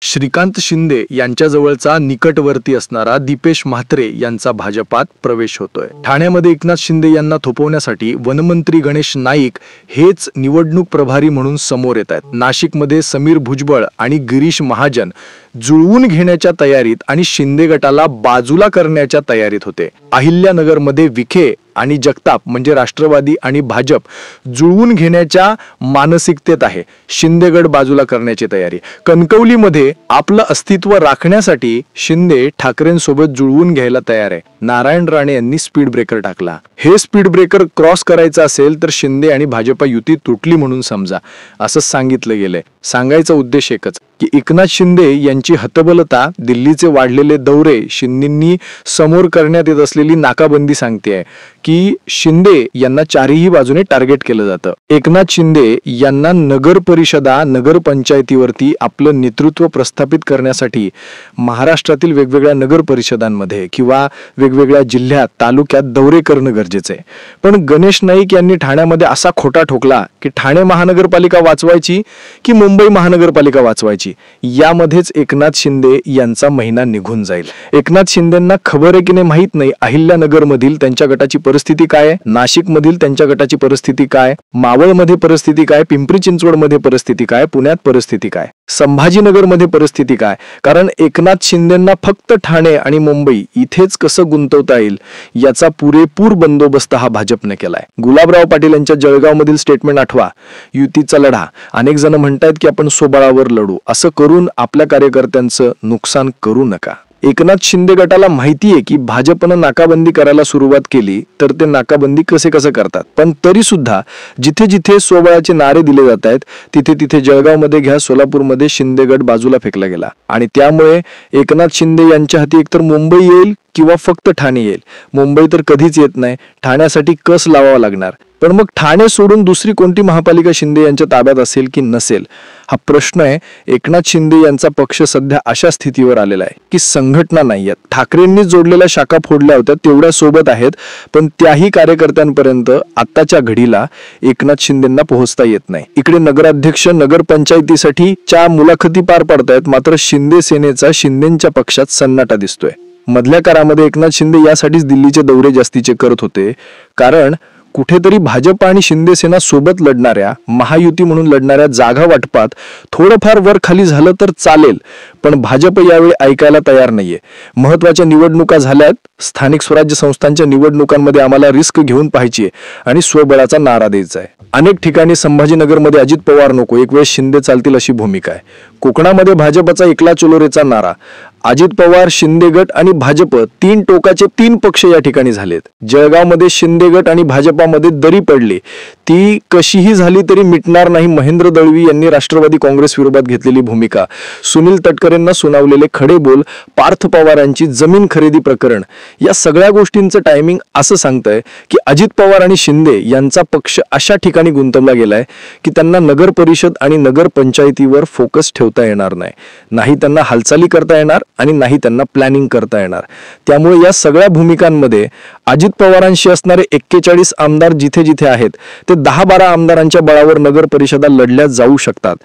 श्रीकांत शिंदे यांच्याजवळचा निकटवर्ती असणारा दीपेश म्हात्रे यांचा भाजपात प्रवेश होतोय। ठाण्यामध्ये एकनाथ शिंदे यांना थोपवण्यासाठी वनमंत्री गणेश नाईक हेच निवडणूक प्रभारी म्हणून समोर येत आहेत। नाशिकमध्ये समीर भुजबळ आणि गिरीश महाजन जुळवून घेण्याच्या तयारीत आणि शिंदे गटाला बाजूला करण्याच्या तयारीत होते। अहिल्यानगरमध्ये विखे आणि जगताप म्हणजे राष्ट्रवादी आणि भाजप जुळवून घेण्याच्या मानसिकतेत आहे। शिंदे गट बाजूला करण्याची तयारी। कणकवलीमध्ये आपलं अस्तित्व राखण्यासाठी शिंदे ठाकरेंसोबत जुळवून घ्यायला तयार आहे। नारायण राणे यांनी स्पीड ब्रेकर टाकला। हे स्पीड ब्रेकर क्रॉस करायचं असेल तर शिंदे आणि भाजपा युती तुटली म्हणून समजा, असं सांगितलं गेलंय। सांगायचा उद्देश एकच की एकनाथ शिंदे यांची हतबलता, दिल्लीचे वाढलेले दौरे, शिंदेंनी समोर करण्यात येत असलेली नाकाबंदी सांगतेय की शिंदे यांना चारही बाजूने टार्गेट केलं जातं। एकनाथ शिंदे यांना नगर परिषदा, नगर पंचायतीवरती आपलं नेतृत्व प्रस्थापित करण्यासाठी महाराष्ट्रातील वेगवेगळ्या नगर परिषदांमध्ये किंवा वेगवेगळ्या जिल्ह्यात, तालुक्यात दौरे करणं गरजेचं आहे। पण गणेश नाईक यांनी ठाण्यामध्ये असा खोटा ठोकला की ठाणे महानगरपालिका वाचवायची की मुंबई महानगरपालिका वाचवायची, यामध्येच एकनाथ शिंदे यांचा महिना निघून जाईल। एकनाथ शिंदेंना खबर आहे की नाही माहित नाही अहिल्यानगर मधील त्यांच्या गटाची परिस्थिती काय, नाशिक मधील त्यांच्या गटाची परिस्थिती काय, मावळमध्ये परिस्थिती काय, पिंपरी चिंचवड मध्ये परिस्थिती काय, पुण्यात परिस्थिती काय, संभाजीनगर मध्ये परिस्थिती काय। कारण एकनाथ शिंदेंना फक्त ठाणे आणि मुंबई इथेच कसं गुंतवता येईल याचा पुरेपूर बंदोबस्त हा भाजपने केलाय। गुलाबराव पाटील यांच्या जळगाव मधील स्टेटमेंट आठवा, युतीचा लढा, अनेक जण म्हणतात की आपण सोबळावर लढू, असं करून आपल्या कार्यकर्त्यांचं नुकसान करू नका। एकनाथ शिंदे गटाला माहिती आहे की भाजपनं नाकाबंदी करायला सुरुवात केली तर ते नाकाबंदी कसे करतात, पण तरी सुद्धा जिथे जिथे सोबळाचे नारे दिले जात आहेत तिथे तिथे जळगावमध्ये घ्या, सोलापूरमध्ये शिंदे गट बाजूला फेकला गेला आणि त्यामुळे एकनाथ शिंदे यांच्या हाती एकतर मुंबई येईल किंवा फक्त ठाणे येईल। मुंबई तर कधीच येत नाही, ठाण्यासाठी कस लावावा लागणार। पण मग ठाणे सोडून दुसरी कोणती महापालिका शिंदे यांच्या ताब्यात असेल की नसेल हा प्रश्न आहे। एकनाथ शिंदे यांचा पक्ष सध्या अशा स्थितीवर आलेला आहे की संघटना नाहीयेत। ठाकरेंनी जोडलेल्या शाखा फोडल्या होत्या तेवढ्या सोबत आहेत, पण त्याही कार्यकर्त्यांपर्यंत आत्ताच्या घडीला एकनाथ शिंदेंना पोहोचता येत नाही। इकडे नगराध्यक्ष, नगर पंचायतीसाठी च्या मुलाखती पार पडतायत, मात्र शिंदे सेनेचा शिंदेंच्या पक्षात सन्नाटा दिसतोय। मधल्या काळामध्ये एकनाथ शिंदे यासाठीच दिल्लीचे दौरे जास्तीचे करत होते, कारण कुठेतरी भाजप आणि शिंदे सेना सोबत लढणाऱ्या, महायुती म्हणून लढणाऱ्या जागा वाटपात थोडंफार वर खाली झालं तर चालेल, पण भाजप यावेळी ऐकायला तयार नाहीये। महत्वाच्या निवडणुका झाल्यात, स्थानिक स्वराज्य संस्थांच्या निवडणुकांमध्ये आम्हाला रिस्क घेऊन पाहायची आणि स्वबळाचा नारा द्यायचा आहे। अनेक ठिकाणी संभाजीनगरमध्ये अजित पवार नको, एक वेळ शिंदे चालतील अशी भूमिका आहे। कोकणामध्ये भाजपचा एकला चलोरेचा नारा। अजित पवार, शिंदे गट आणि भाजप तीन टोकाचे तीन पक्ष या ठिकाणी झालेत। जळगावमध्ये शिंदे गट आणि भाजपामध्ये दरी पडली, ती कशीही झाली तरी मिटणार नाही। महेंद्र दळवी यांनी राष्ट्रवादी काँग्रेस विरोधात घेतलेली भूमिका, सुनील तटकरेंना सुनावलेले खडे बोल, पार्थ पवारांची जमीन खरेदी प्रकरण, या सगळ्या गोष्टींचं टायमिंग असं सांगतंय की अजित पवार आणि शिंदे यांचा पक्ष अशा ठिकाणी गुंतवला गेलाय की त्यांना नगर परिषद आणि नगर पंचायतीवर फोकस ठेवता येणार नाही। नाही त्यांना हालचाली करता येणार आणि नाही त्यांना प्लॅनिंग करता येणार। त्यामुळे या सगळ्या भूमिकांमध्ये अजित पवारांशी असणारे 41 आमदार जिथे जिथे आहेत ते 10-12 आमदारांच्या बळावर नगर परिषदा लढल्या जाऊ शकतात,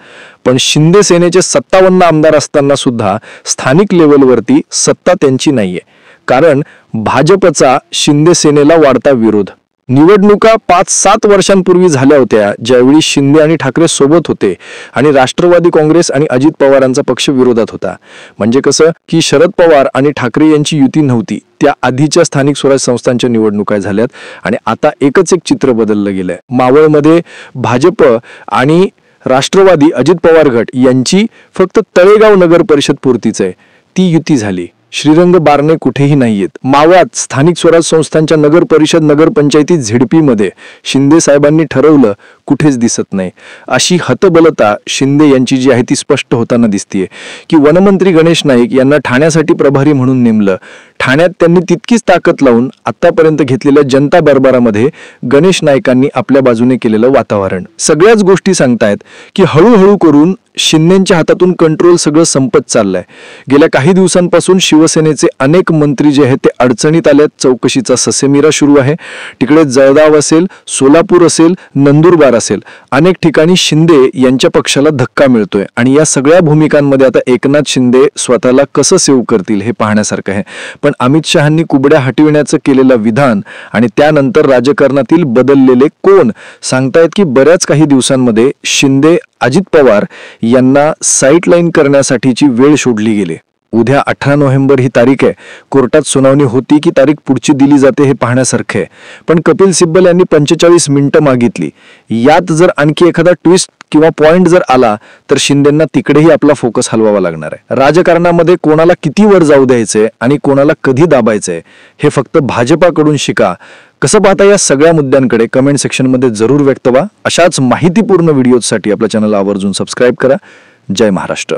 पण शिंदे सेनेचे 57 आमदार असताना सुद्धा स्थानिक लेवलवरती सत्ता त्यांची नाहीये, कारण भाजपचा शिंदे सेनेला वाढता विरोध। निवडणुका 5-7 वर्षांपूर्वी झाल्या होत्या, ज्यावेळी शिंदे आणि ठाकरे सोबत होते आणि राष्ट्रवादी काँग्रेस आणि अजित पवारांचा पक्ष विरोधात होता। म्हणजे कसं की शरद पवार आणि ठाकरे यांची युती नव्हती, त्या आधीच्या स्थानिक स्वराज्य संस्थांच्या निवडणुका झाल्यात आणि आता एकच एक चित्र बदललं गेलंय। मावळमध्ये भाजप आणि राष्ट्रवादी, अजित पवार गट यांची फक्त तळेगाव नगर परिषद पुरतीच आहे, ती युती झाली। श्रीरंग बारणे कुठेही नाहीयेत। मावळात स्थानिक स्वराज्य संस्थांच्या नगर परिषद, नगर पंचायती झेडपी मध्ये शिंदे साहेबांनी ठरवलं, कुठेच दिसत नाही। अशी हतबलता शिंदे यांची जी आहे ती स्पष्ट होताना दिसतीये की वनमंत्री गणेश नाईक यांना ठाण्यासाठी प्रभारी म्हणून नेमलं, ठाण्यात त्यांनी तितकीच ताकद लावून आतापर्यंत घेतलेल्या जनता दरबारामध्ये गणेश नाईकांनी आपल्या बाजूने केलेलं वातावरण सगळ्याच गोष्टी सांगतायत की हळूहळू करून शिंदेच्या हातातून कंट्रोल सगळं संपत चाललंय. गेल्या काही दिवसांपासून शिवसेनेचे अनेक मंत्री जे आहेत ते अडचणीत आल्यात. चौकशीचा ससेमिरा सुरू आहे. तिकडे जळगाव असेल, सोलापूर असेल, नंदुरबार असेल, अनेक ठिकाणी शिंदे यांच्या पक्षाला धक्का मिळतोय आणि या सगळ्या भूमिकांमध्ये आता एकनाथ शिंदे स्वतःला कसं सेव्ह करतील हे पाहण्यासारखं आहे. पण अमित शहांनी कुबड्या हटविण्याचं केलेलं विधान आणि त्यानंतर राजकारणातील बदललेले कोण सांगतायत की बऱ्याच काही दिवसांमध्ये शिंदे अजित पवार यांना साईडलाईन करण्यासाठीची वेळ शोधली गेली. उद्या 18 नोव्हेंबर ही तारीख आहे. कोर्टात सुनावणी होती की तारीख पुढची दिली जाते हे पाहण्यासारखं आहे. पण कपिल सिब्बल यांनी 45 मिनिटं मागितली. यात जर आणखी एखादा ट्विस्ट किंवा पॉइंट जर आला तर शिंदेंना तिकडेही आपला फोकस हलवावा लागणार आहे. राजकारणामध्ये कोणाला किती वर जाऊ द्यायचंय आणि कोणाला कधी दाबायचंय हे फक्त भाजपाकडून शिका. कसं पाहता या सगळ्या मुद्द्यांकडे कमेंट सेक्शनमध्ये जरूर व्यक्त व्हा. अशाच माहितीपूर्ण व्हिडिओसाठी आपल्या चॅनलला आवर्जून सबस्क्राईब करा. जय महाराष्ट्र.